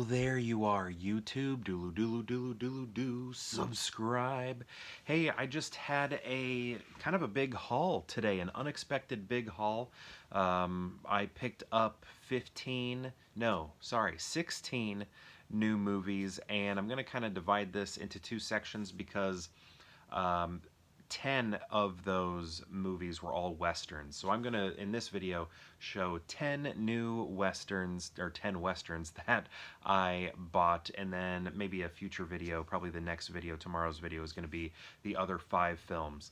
Oh, there you are, YouTube. Doodle doodle doodle doodle doo. Subscribe. Hey, I just had a kind of a big haul today, an unexpected big haul. I picked up 16 new movies, and I'm going to kind of divide this into two sections because um, 10 of those movies were all westerns. So I'm going to, in this video, show 10 new westerns, or 10 westerns that I bought, and then maybe a future video, probably the next video, tomorrow's video, is going to be the other 5 films,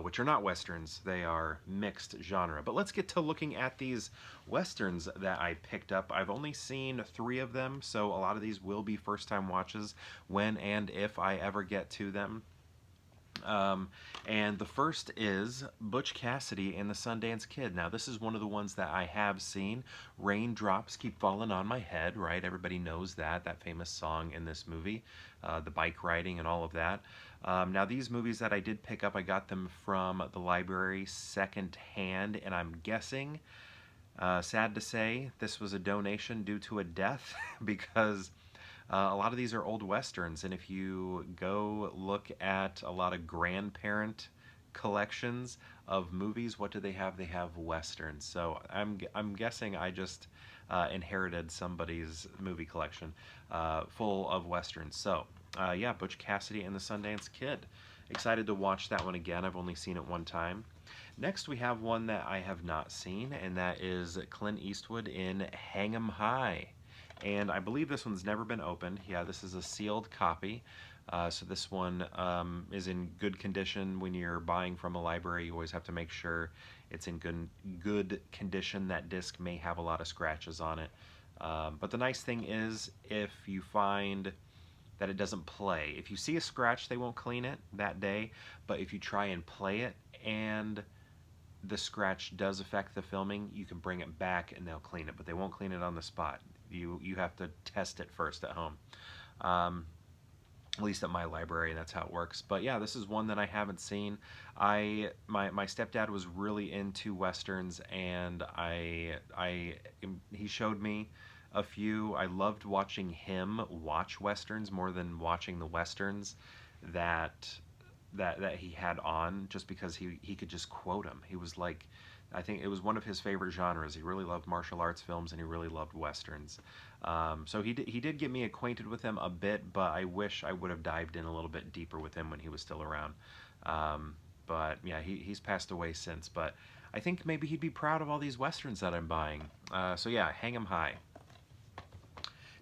which are not westerns. They are mixed genre. But let's get to looking at these westerns that I picked up. I've only seen 3 of them, so a lot of these will be first-time watches when and if I ever get to them. And the first is Butch Cassidy and the Sundance Kid. Now, this is one of the ones that I have seen. Raindrops Keep Falling on My Head, right? Everybody knows that famous song in this movie, the bike riding and all of that. Now, these movies that I did pick up, I got them from the library second hand, and I'm guessing, sad to say, this was a donation due to a death because a lot of these are old westerns, and if you go look at a lot of grandparent collections of movies, what do they have? They have westerns. So I'm guessing I just inherited somebody's movie collection full of westerns. So yeah, Butch Cassidy and the Sundance Kid. Excited to watch that one again. I've only seen it one time. Next, we have one that I have not seen, and that is Clint Eastwood in Hang 'em High. And I believe this one's never been opened. Yeah, this is a sealed copy. So this one is in good condition. When you're buying from a library, you always have to make sure it's in good condition. That disc may have a lot of scratches on it. But the nice thing is, if you find that it doesn't play, if you see a scratch, they won't clean it that day. But if you try and play it and the scratch does affect the filming, you can bring it back and they'll clean it, but they won't clean it on the spot. You have to test it first at home. At least at my library, that's how it works. But yeah, this is one that I haven't seen. My stepdad was really into westerns, and he showed me a few. I loved watching him watch westerns more than watching the westerns that he had on, just because he could just quote them. He was like, I think it was one of his favorite genres. He really loved martial arts films, and he really loved westerns. So he did get me acquainted with him a bit, but I wish I would have dived in a little bit deeper with him when he was still around. But yeah, he's passed away since, but I think maybe he'd be proud of all these westerns that I'm buying. So yeah, Hang 'em High.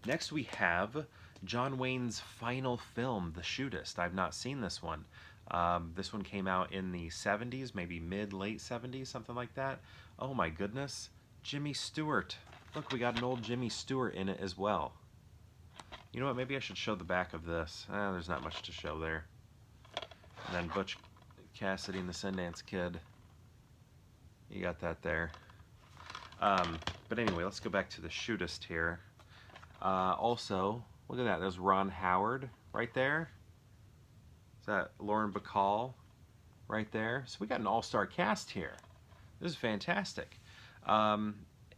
Next we have John Wayne's final film, The Shootist. I've not seen this one. This one came out in the 70s, maybe mid-late 70s, something like that. Oh my goodness. Jimmy Stewart. Look, we got an old Jimmy Stewart in it as well. You know what, maybe I should show the back of this. There's not much to show there. And then Butch Cassidy and the Sundance Kid. You got that there. But anyway, let's go back to The Shootist here. Also, look at that. There's Ron Howard right there. Is that Lauren Bacall right there? So we got an all-star cast here. This is fantastic.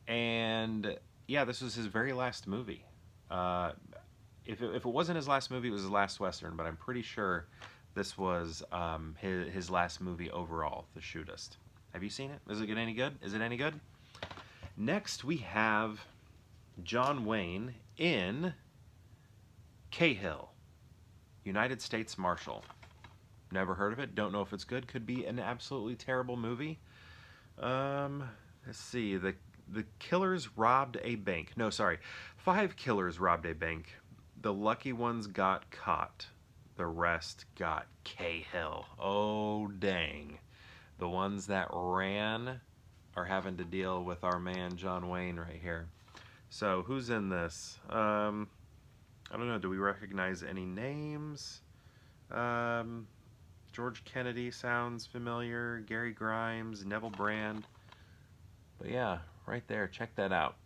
And yeah, this was his very last movie. If it wasn't his last movie, it was his last Western, but I'm pretty sure this was his last movie overall, The Shootist. Have you seen it? Is it any good? Is it any good? Next, we have John Wayne in Cahill, United States Marshal. Never heard of it. Don't know if it's good. Could be an absolutely terrible movie. Let's see. The killers robbed a bank. No, sorry. 5 killers robbed a bank. The lucky ones got caught. The rest got Cahill. Oh, dang. The ones that ran are having to deal with our man John Wayne right here. So, who's in this? I don't know. Do we recognize any names? George Kennedy sounds familiar. Gary Grimes, Neville Brand. But yeah, right there. Check that out.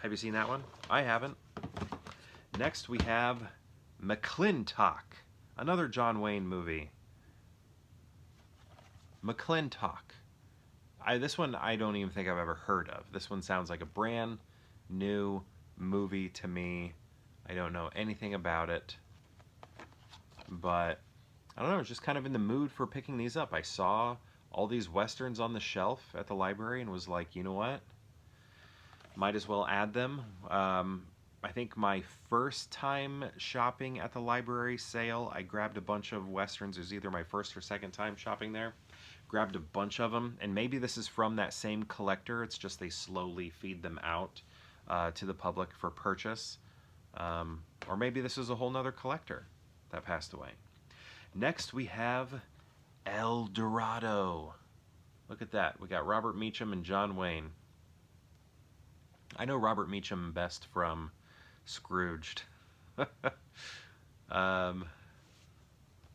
Have you seen that one? I haven't. Next, we have McClintock, another John Wayne movie. McClintock. This one I don't even think I've ever heard of. This one sounds like a brand new movie to me. I don't know anything about it, but I don't know, I was just kind of in the mood for picking these up. I saw all these westerns on the shelf at the library and was like, you know what? Might as well add them. I think my first time shopping at the library sale, I grabbed a bunch of westerns. It was either my first or second time shopping there. Grabbed a bunch of them, and maybe this is from that same collector. It's just they slowly feed them out to the public for purchase. Or maybe this is a whole nother collector that passed away. Next we have El Dorado. Look at that. We got Robert Meacham and John Wayne. I know Robert Meacham best from Scrooged. But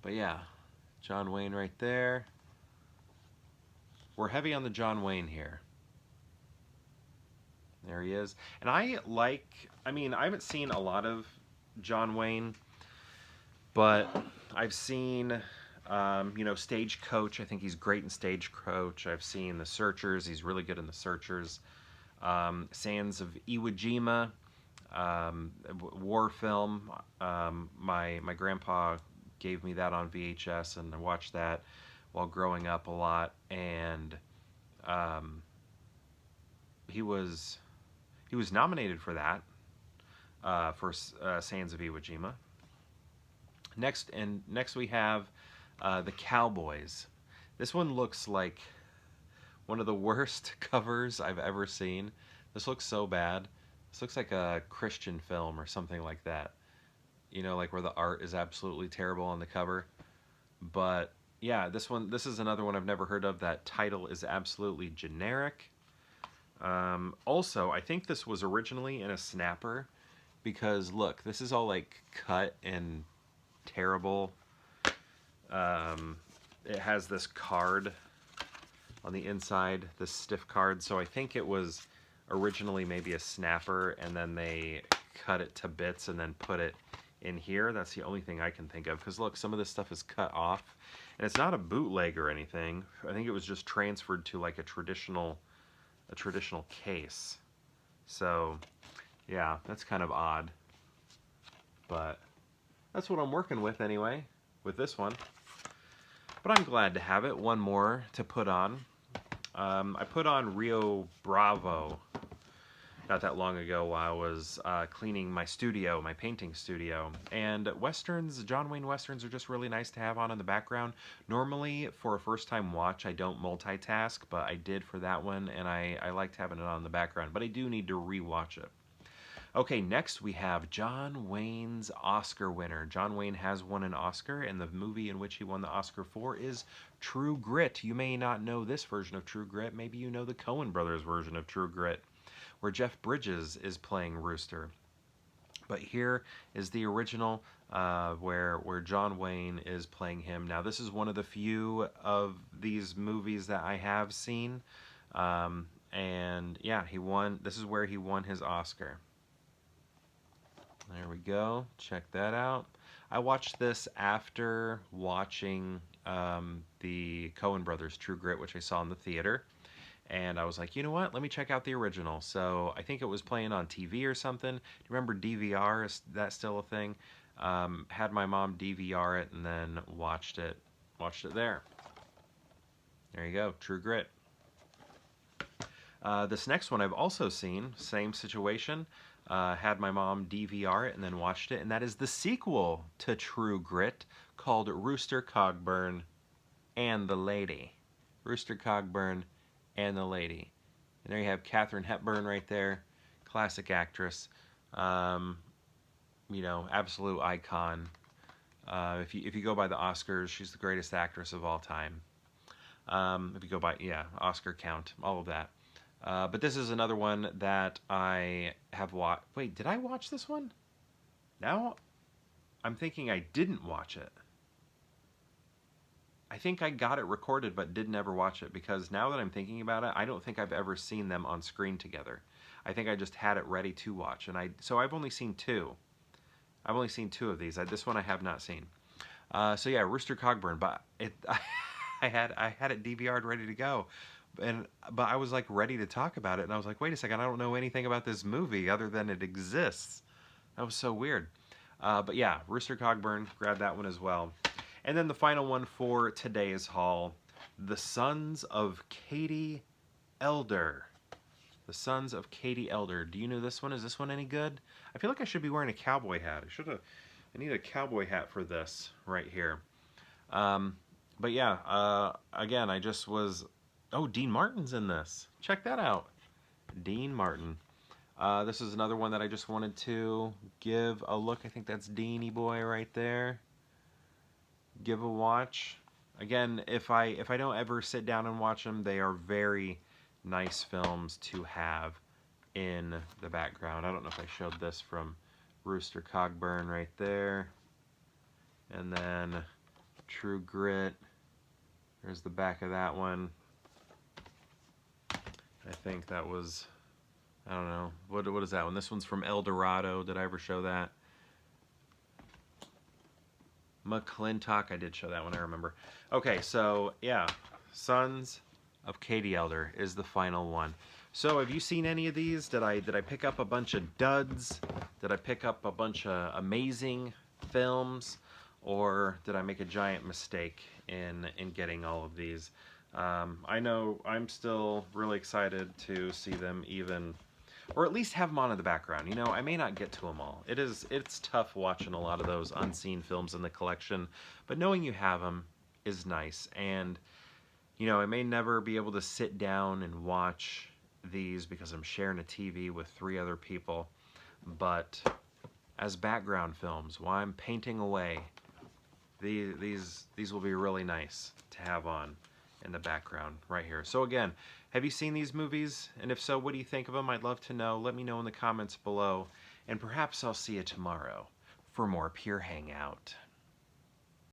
yeah, John Wayne right there. We're heavy on the John Wayne here. There he is. And I haven't seen a lot of John Wayne, but I've seen, Stagecoach. I think he's great in Stagecoach. I've seen The Searchers. He's really good in The Searchers. Sands of Iwo Jima, war film. My grandpa gave me that on VHS, and I watched that while growing up a lot. And he was nominated for that for Sands of Iwo Jima. Next we have the Cowboys. This one looks like one of the worst covers I've ever seen. This looks so bad. This looks like a Christian film or something like that. You know, like where the art is absolutely terrible on the cover. But yeah, this is another one I've never heard of. That title is absolutely generic. Also, I think this was originally in a snapper, because look, this is all like cut and terrible. It has this card on the inside, this stiff card, so I think it was originally maybe a snapper, and then they cut it to bits and then put it in here. That's the only thing I can think of, because look, some of this stuff is cut off, and it's not a bootleg or anything. I think it was just transferred to like a traditional case. So yeah, that's kind of odd, but that's what I'm working with anyway with this one. But I'm glad to have it. One more to put on. I put on Rio Bravo not that long ago while I was cleaning my studio, my painting studio. And westerns, John Wayne westerns, are just really nice to have on in the background. Normally, for a first-time watch, I don't multitask, but I did for that one, and I liked having it on in the background. But I do need to re-watch it. Okay, next we have John Wayne's Oscar winner. John Wayne has won an Oscar, and the movie in which he won the Oscar for is True Grit. You may not know this version of True Grit. Maybe you know the Coen Brothers version of True Grit, where Jeff Bridges is playing Rooster. But here is the original, where John Wayne is playing him. Now, this is one of the few of these movies that I have seen. And yeah, he won. This is where he won his Oscar. There we go. Check that out. I watched this after watching the Coen Brothers True Grit, which I saw in the theater. And I was like, you know what? Let me check out the original. So I think it was playing on TV or something. Do you remember DVR? Is that still a thing? Had my mom DVR it and then watched it there. There you go. True Grit. This next one I've also seen. Same situation. Had my mom DVR it and then watched it, and that is the sequel to True Grit, called Rooster Cogburn and the Lady. Rooster Cogburn and the Lady. And there you have Katharine Hepburn right there, classic actress, absolute icon. If you go by the Oscars, she's the greatest actress of all time. If you go by, Oscar count, all of that. But this is another one that I have watched. Wait, did I watch this one? Now I'm thinking I didn't watch it. I think I got it recorded but didn't ever watch it, because now that I'm thinking about it, I don't think I've ever seen them on screen together. I think I just had it ready to watch, and so I've only seen two. I've only seen two of these. This one I have not seen. So yeah, Rooster Cogburn, but I had it DVR'd ready to go. But I was like ready to talk about it, and I was like, wait a second, I don't know anything about this movie other than it exists. That was so weird. But yeah, Rooster Cogburn, grab that one as well. And then the final one for today's haul, The Sons of Katie Elder. The Sons of Katie Elder. Do you know this one? Is this one any good? I feel like I should be wearing a cowboy hat. I need a cowboy hat for this right here. Um, but yeah, again, I just was. Oh, Dean Martin's in this. Check that out. Dean Martin. This is another one that I just wanted to give a look. I think that's Deanie Boy right there. Give a watch. Again, if I don't ever sit down and watch them, they are very nice films to have in the background. I don't know if I showed this from Rooster Cogburn right there. And then True Grit. There's the back of that one. I think that was, I don't know, what is that one? This one's from El Dorado. Did I ever show that? McClintock, I did show that one, I remember. Okay, so yeah, Sons of Katie Elder is the final one. So have you seen any of these? Did I pick up a bunch of duds? Did I pick up a bunch of amazing films? Or did I make a giant mistake in getting all of these? I know I'm still really excited to see them even, or at least have them on in the background. You know, I may not get to them all. It's tough watching a lot of those unseen films in the collection, but knowing you have them is nice. And, you know, I may never be able to sit down and watch these because I'm sharing a TV with 3 other people, but as background films, while I'm painting away, these will be really nice to have on in the background right here. So again, have you seen these movies? And if so, what do you think of them? I'd love to know. Let me know in the comments below. And perhaps I'll see you tomorrow for more Pure Hangout.